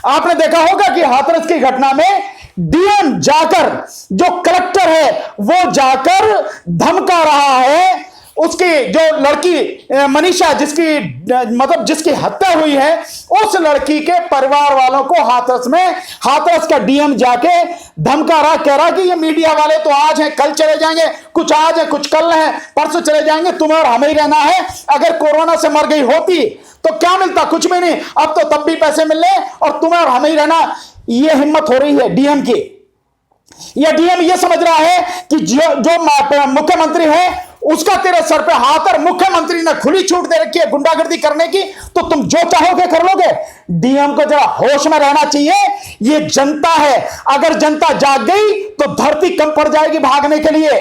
आपने देखा होगा कि हाथरस की घटना में डीएम जाकर, जो कलेक्टर है वो जाकर धमका रहा है उसकी जो लड़की मनीषा, जिसकी मतलब जिसकी हत्या हुई है, उस लड़की के परिवार वालों को हाथरस का डीएम जाके धमका रहा, कह रहा कि ये मीडिया वाले तो आज हैं कल चले जाएंगे, कुछ आज है कुछ कल है परसों चले जाएंगे, तुम्हें और हमें ही रहना है। अगर कोरोना से मर गई होती तो क्या मिलता? कुछ भी नहीं, अब तो तब भी पैसे मिल रहे और तुम्हें और हमें ही रहना। ये हिम्मत हो रही है डीएम की। यह डीएम ये समझ रहा है कि जो मुख्यमंत्री है उसका तेरे सर पे हाथ, और मुख्यमंत्री ने खुली छूट दे रखी है गुंडागर्दी करने की, तो तुम जो चाहोगे कर लोगे। डीएम को जरा होश में रहना चाहिए। ये जनता है, अगर जनता जाग गई तो धरती कम पड़ जाएगी भागने के लिए।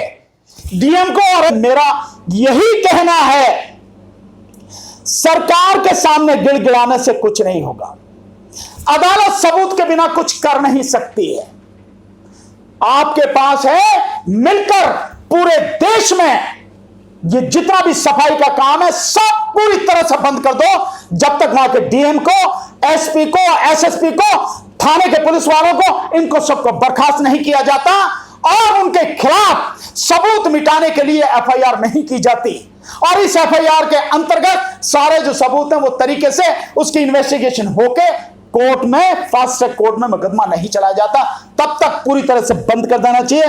डीएम को और मेरा यही कहना है, सरकार के सामने गिड़गिड़ाने से कुछ नहीं होगा। अदालत सबूत के बिना कुछ कर नहीं सकती है। आपके पास है मिलकर पूरे देश में ये जितना भी सफाई का काम है सब पूरी तरह से बंद कर दो, जब तक वहां के डीएम को, एसपी को, एसएसपी को, थाने के पुलिस वालों को, इनको सबको बर्खास्त नहीं किया जाता और उनके खिलाफ सबूत मिटाने के लिए एफआईआर नहीं की जाती। और इस एफआईआर के अंतर्गत सारे जो सबूत हैं वो तरीके से उसकी इन्वेस्टिगेशन होके कोर्ट में, फास्ट ट्रैक कोर्ट में मुकदमा नहीं चलाया जाता, तब तक पूरी तरह से बंद कर देना चाहिए।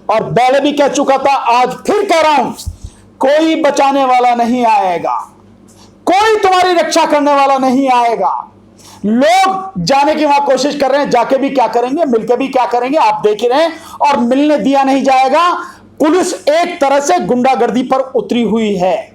और पहले भी कह चुका था, आज फिर कह रहा हूं, कोई बचाने वाला नहीं आएगा, कोई तुम्हारी रक्षा करने वाला नहीं आएगा। लोग जाने की वहां कोशिश कर रहे हैं, जाके भी क्या करेंगे, मिलके भी क्या करेंगे, आप देख ही रहे हैं। और मिलने दिया नहीं जाएगा। पुलिस एक तरह से गुंडागर्दी पर उतरी हुई है।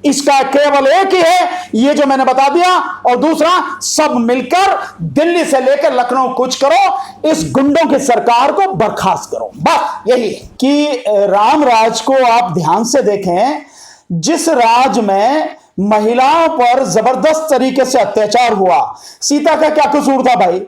इसका केवल एक ही है, ये जो मैंने बता दिया, और दूसरा सब मिलकर दिल्ली से लेकर लखनऊ कूच करो, इस गुंडों की सरकार को बर्खास्त करो। बस यही है कि राम राज को आप ध्यान से देखें। जिस राज में महिलाओं पर जबरदस्त तरीके से अत्याचार हुआ, सीता का क्या कसूर था भाई?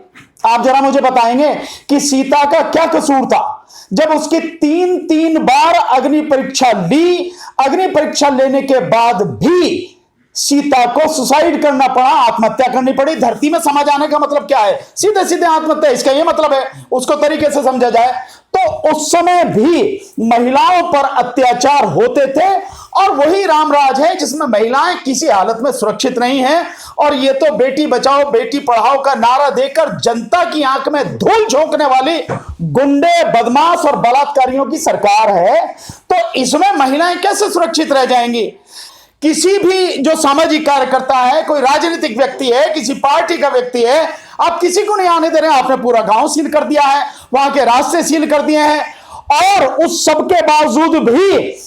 आप जरा मुझे बताएंगे कि सीता का क्या कसूर था? जब उसकी तीन बार अग्नि परीक्षा ली, अग्नि परीक्षा लेने के बाद भी सीता को सुसाइड करना पड़ा, आत्महत्या करनी पड़ी। धरती में समा जाने का मतलब क्या है? सीधे सीधे आत्महत्या, इसका ये मतलब है, उसको तरीके से समझा जाए तो उस समय भी महिलाओं पर अत्याचार होते थे। और वही रामराज है जिसमें महिलाएं किसी हालत में सुरक्षित नहीं हैं। और ये तो बेटी बचाओ बेटी पढ़ाओ का नारा देकर जनता की आंख में धूल झोंकने वाली गुंडे, बदमाश और बलात्कारियों की सरकार है। तो इसमें महिलाएं कैसे सुरक्षित रह जाएंगी? किसी भी जो सामाजिक कार्यकर्ता है, कोई राजनीतिक व्यक्ति है, किसी पार्टी का व्यक्ति है, आप किसी को नहीं आने दे रहे हैं। आपने पूरा गांव सील कर दिया है, वहां के रास्ते सील कर दिए हैं। और उस सब के बावजूद भी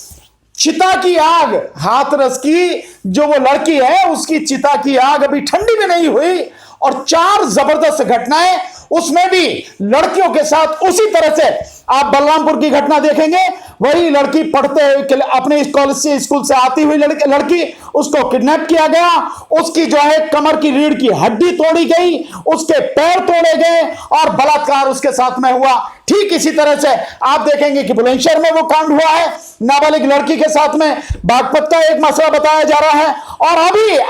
चिता की आग, हाथरस की जो वो लड़की है उसकी चिता की आग अभी ठंडी भी नहीं हुई। और 4 जबरदस्त घटनाएं, उसमें भी लड़कियों के साथ उसी तरह से। आप बलरामपुर की घटना देखेंगे, वही लड़की पढ़ते हुए अपने कॉलेज से, स्कूल से आती हुई लड़की, उसको किडनैप किया गया, उसकी जो है कमर की रीढ़ की हड्डी तोड़ी गई, उसके पैर तोड़े गए और बलात्कार उसके साथ में हुआ। ठीक इसी तरह से आप देखेंगे कि बुलंदशहर में वो कांड हुआ है, नाबालिग लड़की के साथ में। बागपत का एक मसला बताया जा रहा है। और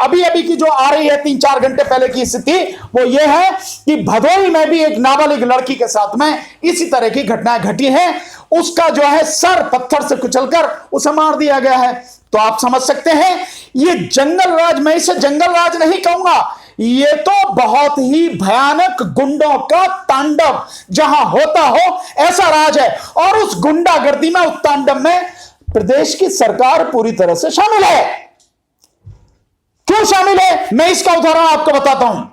अभी की जो आ रही है 3-4 घंटे पहले की स्थिति, वो ये है कि भदोही में भी एक नाबालिग लड़की के साथ में इसी तरह की घटनाएं घटी हैं। उसका जो है सर पत्थर से कुचलकर उसे मार दिया गया है। तो आप समझ सकते हैं, ये जंगल राज, मैं इसे जंगल राज नहीं कहूंगा, ये तो बहुत ही भयानक गुंडों का तांडव जहां होता हो ऐसा राज है। और उस गुंडागर्दी में, उस तांडव में प्रदेश की सरकार पूरी तरह से शामिल है। क्यों शामिल है, मैं इसका उदाहरण आपको बताता हूं।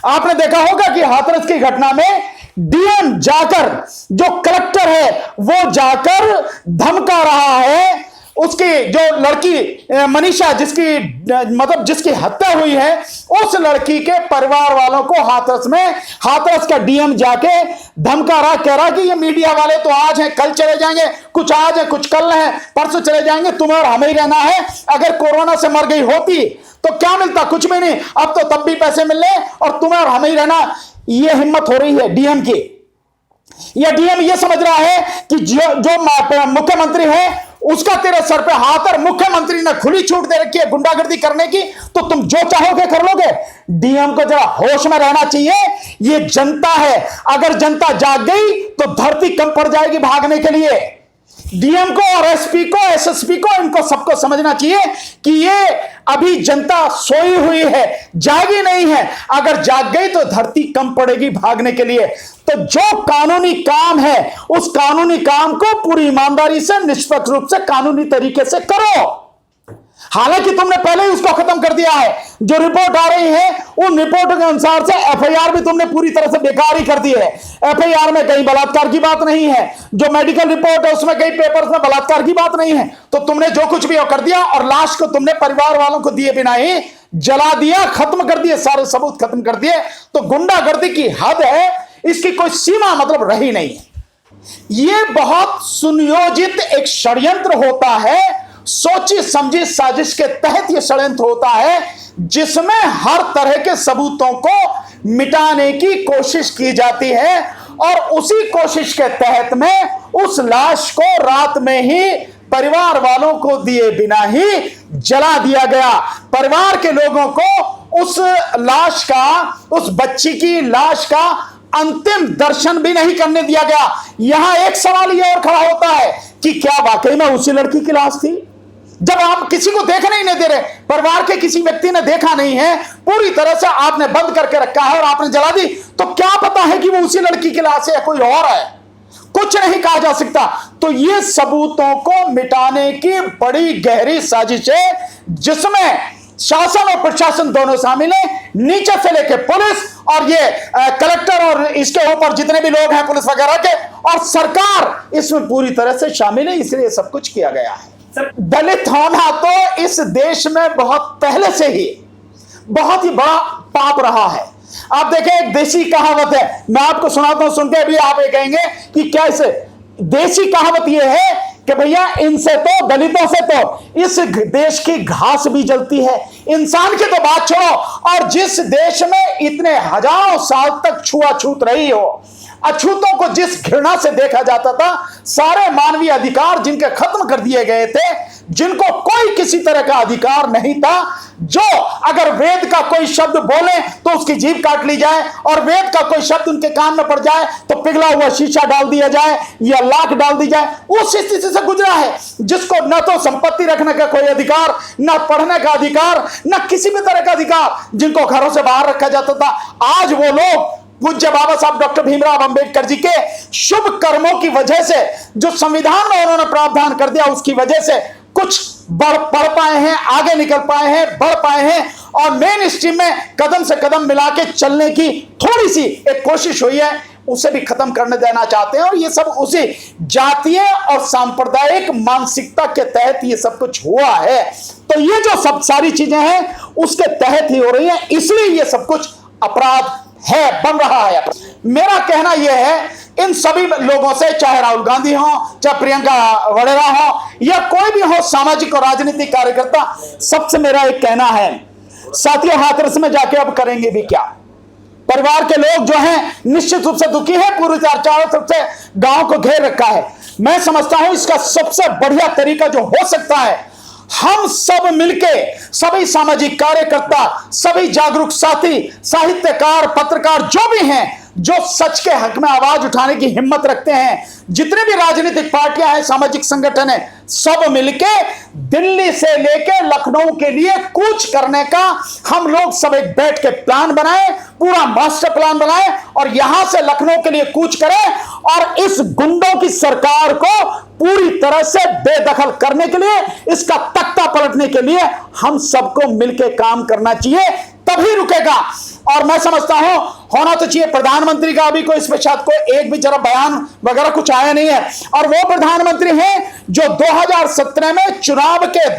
आपने देखा होगा कि हाथरस की घटना में डीएम जाकर, जो कलेक्टर है वो जाकर धमका रहा है उसकी जो लड़की मनीषा, जिसकी हत्या हुई है, उस लड़की के परिवार वालों को हाथरस का डीएम जाके धमका रहा, कह रहा कि ये मीडिया वाले तो आज हैं कल चले जाएंगे, कुछ आज है कुछ कल है परसों चले जाएंगे, तुम्हें और हमें ही रहना है। अगर कोरोना से मर गई होती तो क्या मिलता? कुछ भी नहीं, अब तो तब भी पैसे मिल रहे और तुम्हें और हमें ही रहना। ये हिम्मत हो रही है डीएम की। यह डीएम ये समझ रहा है कि जो मुख्यमंत्री है उसका तेरे सर पे हाथ, और मुख्यमंत्री ने खुली छूट दे रखी है गुंडागर्दी करने की, तो तुम जो चाहोगे कर लोगे। डीएम को जरा होश में रहना चाहिए। ये जनता है, अगर जनता जाग गई तो धरती कम पड़ जाएगी भागने के लिए। डीएम को और एसपी को, एसएसपी को, इनको सबको समझना चाहिए कि ये अभी जनता सोई हुई है, जागी नहीं है। अगर जाग गई तो धरती कम पड़ेगी भागने के लिए। तो जो कानूनी काम है उस कानूनी काम को पूरी ईमानदारी से, निष्पक्ष रूप से, कानूनी तरीके से करो। हालांकि तुमने पहले ही उसको खत्म कर दिया है। जो रिपोर्ट आ रही है उन रिपोर्ट के अनुसार से एफआईआर भी तुमने पूरी तरह से बेकार ही कर दी है। एफआईआर में कहीं बलात्कार की बात नहीं है, जो मेडिकल रिपोर्ट है उसमें कई पेपर्स में बलात्कार की बात नहीं है। तो तुमने जो कुछ भी कर दिया, और लाश को तुमने परिवार वालों को दिए बिना ही जला दिया, खत्म कर दिए, सारे सबूत खत्म कर दिए। तो गुंडागर्दी की हद है, इसकी कोई सीमा मतलब रही नहीं है। यह बहुत सुनियोजित एक षड्यंत्र होता है, सोची समझी साजिश के तहत यह षड्यंत्र होता है, जिसमें हर तरह के सबूतों को मिटाने की कोशिश की जाती है। और उसी कोशिश के तहत में उस लाश को रात में ही परिवार वालों को दिए बिना ही जला दिया गया। परिवार के लोगों को उस लाश का, उस बच्ची की लाश का अंतिम दर्शन भी नहीं करने दिया गया। यहां एक सवाल यह और खड़ा होता है कि क्या वाकई में उसी लड़की की लाश थी? जब आप किसी को देखने ही नहीं दे रहे, परिवार के किसी व्यक्ति ने देखा नहीं है, पूरी तरह से आपने बंद करके रखा है और आपने जला दी, तो क्या पता है कि वो उसी लड़की की लाश है या कोई और है? कुछ नहीं कहा जा सकता। तो ये सबूतों को मिटाने की बड़ी गहरी साजिश है, जिसमें शासन और प्रशासन दोनों शामिल है, नीचे से लेकर पुलिस और ये कलेक्टर और इसके ऊपर जितने भी लोग हैं पुलिस वगैरह के, और सरकार इसमें पूरी तरह से शामिल है। इसलिए सब कुछ किया गया है। दलित होना तो इस देश में बहुत पहले से ही बहुत ही बड़ा पाप रहा है। आप देखें, एक देसी कहावत है, मैं आपको सुनाता हूं, सुन के भी आप ये कहेंगे कि क्या इसे। देसी कहावत ये है कि भैया इनसे तो, दलितों से तो इस देश की घास भी जलती है। इंसान की तो बात छोड़ो, और जिस देश में इतने हजारों साल तक छुआछूत रही हो, अछूतों को जिस घृणा से देखा जाता था, सारे मानवीय अधिकार जिनके खत्म कर दिए गए थे, जिनको कोई किसी तरह का अधिकार नहीं था, जो अगर वेद का कोई शब्द बोले तो उसकी जीभ काट ली जाए, और वेद का कोई शब्द उनके कान में पड़ जाए तो पिघला हुआ शीशा डाल दिया जाए या लाख डाल दी जाए, उस स्थिति से गुजरा है। जिसको न तो संपत्ति रखने का कोई अधिकार, न पढ़ने का अधिकार, न किसी भी तरह का अधिकार, जिनको घरों से बाहर रखा जाता था। आज वो लोग पूज्य बाबा साहब डॉक्टर भीमराव अंबेडकर जी के शुभ कर्मों की वजह से, जो संविधान में उन्होंने प्रावधान कर दिया, उसकी वजह से कुछ बढ़ पाए हैं, आगे निकल पाए हैं, बढ़ पाए हैं, और मेन स्ट्रीम में कदम से कदम मिला के चलने की थोड़ी सी एक कोशिश हुई है, उसे भी खत्म करने देना चाहते हैं। और ये सब उसी जातीय और सांप्रदायिक मानसिकता के तहत ये सब कुछ हुआ है। तो ये जो सब सारी चीजें हैं उसके तहत ही हो रही है, इसलिए ये सब कुछ अपराध है, बन रहा है। मेरा कहना यह है, इन सभी लोगों से, चाहे राहुल गांधी हो, चाहे प्रियंका वडेरा हो, या कोई भी हो सामाजिक और राजनीतिक कार्यकर्ता, सबसे मेरा एक कहना है, साथियों हाथरस में जाके अब करेंगे भी क्या? परिवार के लोग जो हैं निश्चित रूप से दुखी है, पूरी चारों तरफ से गांव को घेर रखा है। मैं समझता हूं इसका सबसे बढ़िया तरीका जो हो सकता है, हम सब मिलके, सभी सामाजिक कार्यकर्ता, सभी जागरूक साथी, साहित्यकार, पत्रकार, जो भी हैं, जो सच के हक में आवाज उठाने की हिम्मत रखते हैं, जितने भी राजनीतिक पार्टियां हैं, सामाजिक संगठन है, सब मिलके दिल्ली से लेके लखनऊ के लिए कूच करने का हम लोग सब एक बैठ के प्लान बनाए, पूरा मास्टर प्लान बनाए, और यहां से लखनऊ के लिए कूच करें, और इस गुंडों की सरकार को पूरी तरह से बेदखल करने के लिए, इसका तख्ता पलटने के लिए हम सबको मिलकर काम करना चाहिए, तभी रुकेगा। और मैं समझता हूं होना तो चाहिए, प्रधानमंत्री का अभी कोई इस पे शायद कोई एक भी जरा बयान वगैरह कुछ आया नहीं है, और वो प्रधानमंत्री हैं जो 2017 में चुनाव के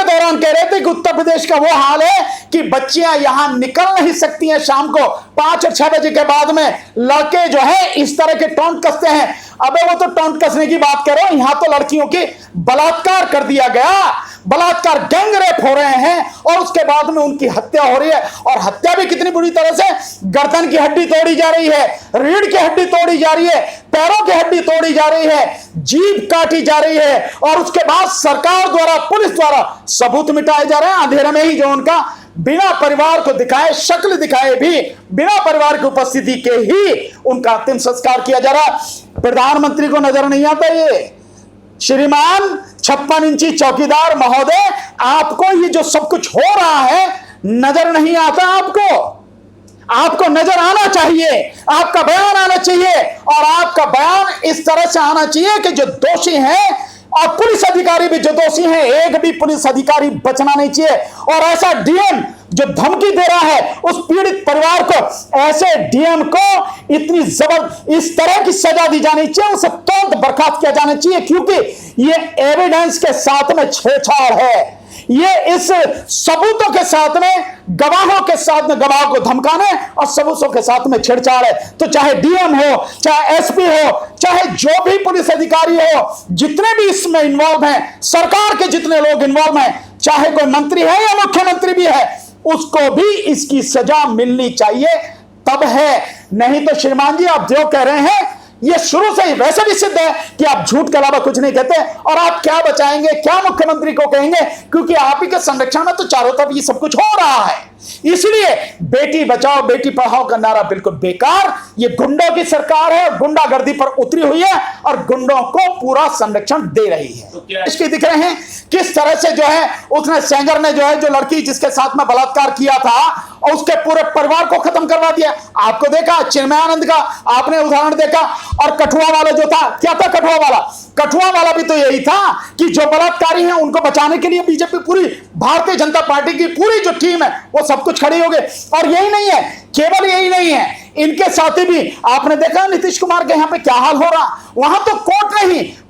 दौरान कह रहे थे कि उत्तर प्रदेश का वो हाल है कि बच्चियां यहां निकल नहीं सकती हैं, शाम को 5 और 6 बजे के बाद में लड़के जो है इस तरह के टोंट कसते हैं। अबे वो तो टोंट कसने की बात करो, यहां तो लड़कियों की बलात्कार कर दिया गया, बलात्कार गैंग रेप हो रहे हैं, और उसके बाद में उनकी हत्या हो रही है, और हत्या भी कितनी बुरी तरह से, गर्दन की हड्डी तोड़ी जा रही है, रीढ़ की हड्डी तोड़ी जा रही है, पैरों की हड्डी तोड़ी जा रही है, जीभ काटी जा रही है, और उसके बाद सरकार द्वारा, पुलिस द्वारा सबूत मिटाए जा रहे हैं। अंधेरे में ही जो उनका बिना परिवार को दिखाए, शक्ल दिखाए भी, बिना परिवार की उपस्थिति के ही उनका अंतिम संस्कार किया जा रहा। प्रधानमंत्री को नजर नहीं आता ये? श्रीमान 56 इंची चौकीदार महोदय, आपको ये जो सब कुछ हो रहा है नजर नहीं आता? आपको नजर आना चाहिए, आपका बयान आना चाहिए, और आपका बयान इस तरह से आना चाहिए कि जो दोषी हैं और पुलिस अधिकारी भी जो दोषी हैं, एक भी पुलिस अधिकारी बचना नहीं चाहिए। और ऐसा डीएम जो धमकी दे रहा है उस पीड़ित परिवार को, ऐसे डीएम को इतनी इस तरह की सजा दी जानी चाहिए, उसे तुरंत बर्खास्त किया जाना चाहिए, क्योंकि ये एविडेंस के साथ में छेड़छाड़ है। ये इस सबूतों के साथ में, गवाहों के साथ में, गवाहों को धमकाने और सबूतों के साथ में छेड़छाड़ है। तो चाहे डीएम हो, चाहे एसपी हो, चाहे जो भी पुलिस अधिकारी हो, जितने भी इसमें इन्वॉल्व हैं, सरकार के जितने लोग इन्वॉल्व हैं, चाहे कोई मंत्री है या मुख्यमंत्री भी है, उसको भी इसकी सजा मिलनी चाहिए, तब है। नहीं तो श्रीमान जी आप जो कह रहे हैं ये शुरू से ही वैसे भी सिद्ध है कि आप झूठ के अलावा कुछ नहीं कहते, और आप क्या बचाएंगे, क्या मुख्यमंत्री को कहेंगे, क्योंकि आप ही के संरक्षण में तो चारों तरफ ये सब कुछ हो रहा है। इसलिए बेटी बचाओ बेटी पढ़ाओ का नारा बिल्कुल बेकार। ये गुंडों की सरकार है, गुंडागर्दी पर उतरी हुई है और गुंडों को पूरा संरक्षण दे रही है। तो इसके दिख रहे हैं किस तरह से जो है उसने, सेंगर ने जो है, जो लड़की जिसके साथ में बलात्कार किया था और उसके पूरे परिवार को खत्म करवा दिया। आपको देखा चिन्मयानंद का आपने उदाहरण देखा, और कठुआ वाला जो था, क्या था कठुआ वाला भी तो यही था कि जो बलात्कारी हैं उनको बचाने के लिए बीजेपी, पूरी भारतीय जनता पार्टी की पूरी जो टीम है वो सब कुछ खड़ी हो गई। और यही नहीं है, केवल यही नहीं है, इनके साथी भी आपने देखा नीतीश कुमार के यहाँ पे क्या हाल हो रहा। वहां तो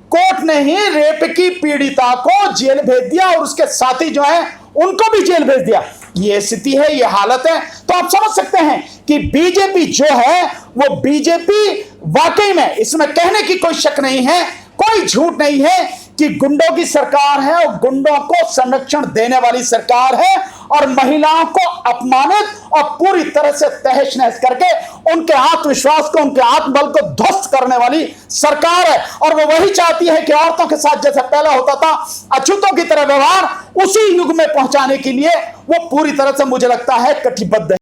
कोर्ट ने ही रेप की पीड़िता को जेल भेज दिया और उसके साथी जो है उनको भी जेल भेज दिया। ये स्थिति है, ये हालत है। तो आप समझ सकते हैं कि बीजेपी जो है वो बीजेपी वाकई में, इसमें कहने की कोई शक नहीं है, कोई झूठ नहीं है कि गुंडों की सरकार है और गुंडों को संरक्षण देने वाली सरकार है, और महिलाओं को अपमानित और पूरी तरह से तहस नहस करके उनके आत्मविश्वास को, उनके आत्मबल को ध्वस्त करने वाली सरकार है। और वो वही चाहती है कि औरतों के साथ जैसे पहले होता था अछूतों की तरह व्यवहार, उसी युग में पहुंचाने के लिए वो पूरी तरह से मुझे लगता है कटिबद्ध है।